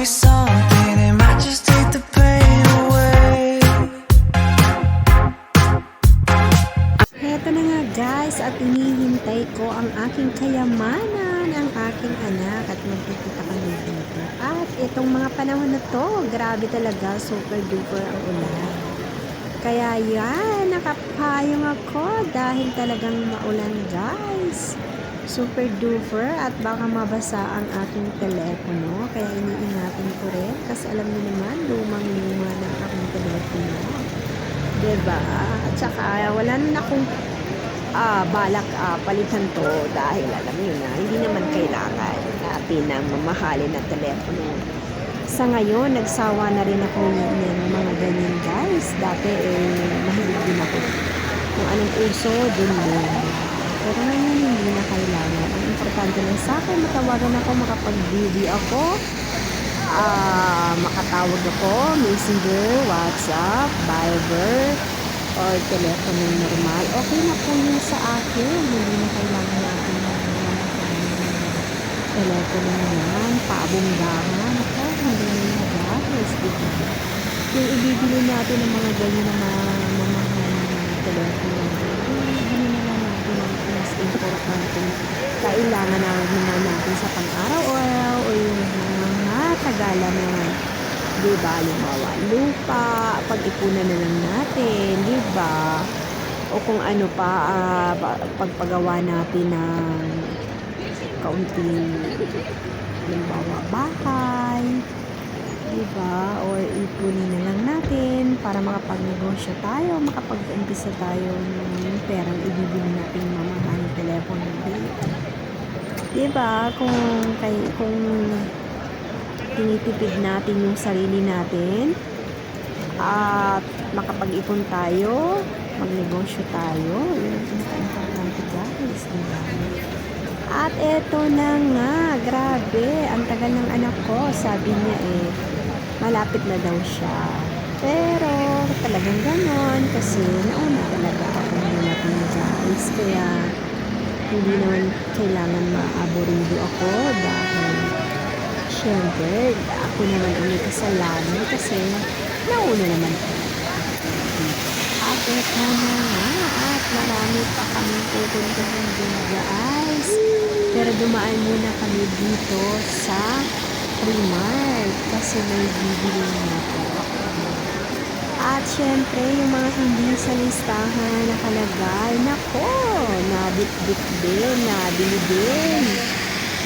me something, it might just take the pain away. Heto na nga guys, at inihintay ko ang aking kayamanan, ang aking anak, at magkikita kami dito. At itong mga panahon na to, grabe talaga, super duper ang ulan. Kaya yan, nakapayong ako dahil talagang maulan guys. Super duper, at baka mabasa ang aking telepono. Kaya iniingatan ko rin kasi alam niyo naman, lumang-luma ng aking telepono. Diba? At saka wala na akong balak palitan to dahil alam niyo na, hindi naman kailangan natin ng mamahalin na telepono. Sa ngayon, nagsawa na rin ako ng mga ganyan guys. Dati mahilig din ako kung anong uso, dun din. Pero ngayon hindi na kailangan. Ang importante lang sa akin, matawagan ako, makapag-video ako, makatawag ako, Messenger, WhatsApp, Viber, or telepono normal. Okay na po yun sa akin. Hindi na kailangan natin telepono naman, paabunggangan. Ako, hindi na guys, diba? Yung ibibili natin ng mga ganyan na mamahal na telepono, hindi na lang natin ang mas importante. Kailangan natin sa pang-araw-araw o yung mga tagalan na, diba, lumawa lupa, pag-ipunan na lang natin, diba? O kung ano pa, pagpagawa natin ng kaunting limbawa bahay, diba? Or ipunin na lang natin para makapag-negosyo tayo, makapag-umpisa tayo ng perang ibibili natin mamahal ng telepono, diba? Kung tinitipid natin yung sarili natin at makapag-ipon tayo, magnegosyo tayo, yun ang pinaka-importante guys, diba? At eto na nga, grabe, ang tagal ng anak ko, sabi niya malapit na daw siya. Pero talagang ganon kasi nauna talaga ako natin guys, kaya hindi naman kailangan maaborido ako dahil syempre ako naman ang may kasalanan kasi nauna naman ako. At eto na nga, at marami pa kami pupuntahan din guys. Pero dumaan muna kami dito sa Primark kasi may bibili na po ako. At syempre, yung mga hindi sa listahan nakalagay, nako, nabit-bit din, nabili din.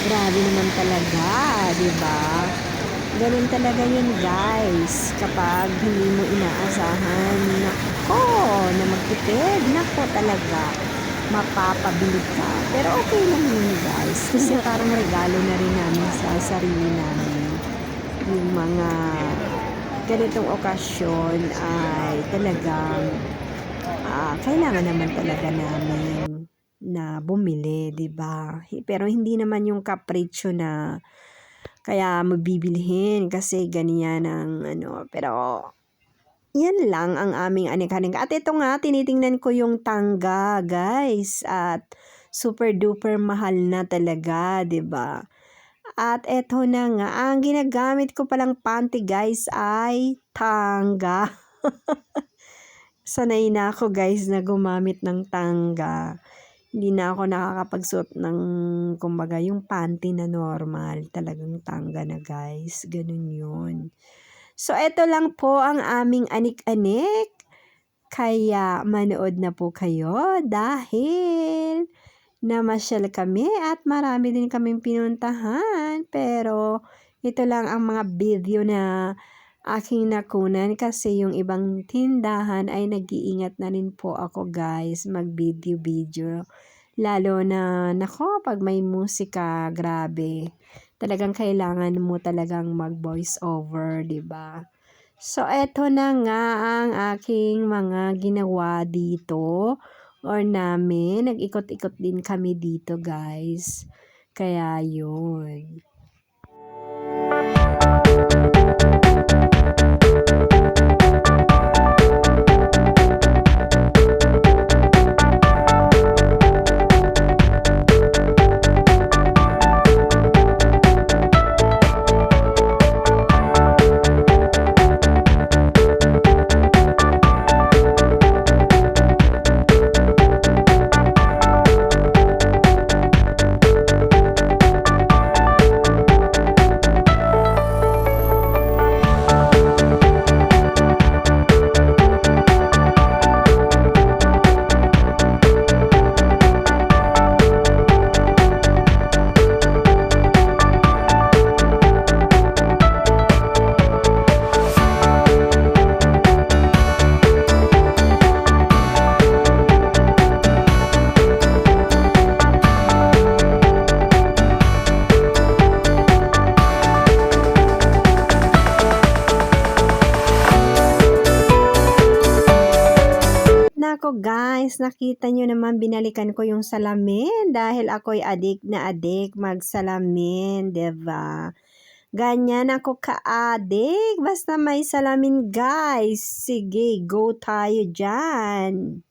Grabe naman talaga, diba? Ganun talaga yun guys, kapag hindi mo inaasahan, nako, na magtipid, nako talaga, mapapabili ka. Pero okay lang yun guys, kasi parang regalo na rin namin sa sarili namin. Yung mga ganitong okasyon ay talagang kailangan naman talaga namin na bumili, diba? Pero hindi naman yung kapritsyo na kaya mabibilhin kasi ganyan ang pero yan lang ang aming anik-anik. At ito nga, tinitingnan ko yung tangga, guys. At super duper mahal na talaga, 'di ba? At ito na nga, ang ginagamit ko palang panty, guys, ay tangga. Sanay na ako, guys, na gumamit ng tangga. Hindi na ako nakakapagsuot ng, kumbaga, yung panty na normal. Talagang tangga na, guys. Ganun yun. So, ito lang po ang aming anik-anik. Kaya, manood na po kayo dahil namasyal kami at marami din kaming pinuntahan. Pero, ito lang ang mga video na aking nakunan kasi yung ibang tindahan ay nag-iingat na rin po ako guys mag-video. Lalo na, nako, pag may musika, grabe. Talagang kailangan mo talagang mag-voice over, 'di ba? So, eto na nga ang aking mga ginawa dito or namin. Nag-ikot-ikot din kami dito, guys. Kaya, yun. guys, nakita nyo naman binalikan ko yung salamin dahil ako'y adik na adik magsalamin, 'di ba? Ganyan ako ka-adik, basta may salamin guys. Sige, go tayo dyan.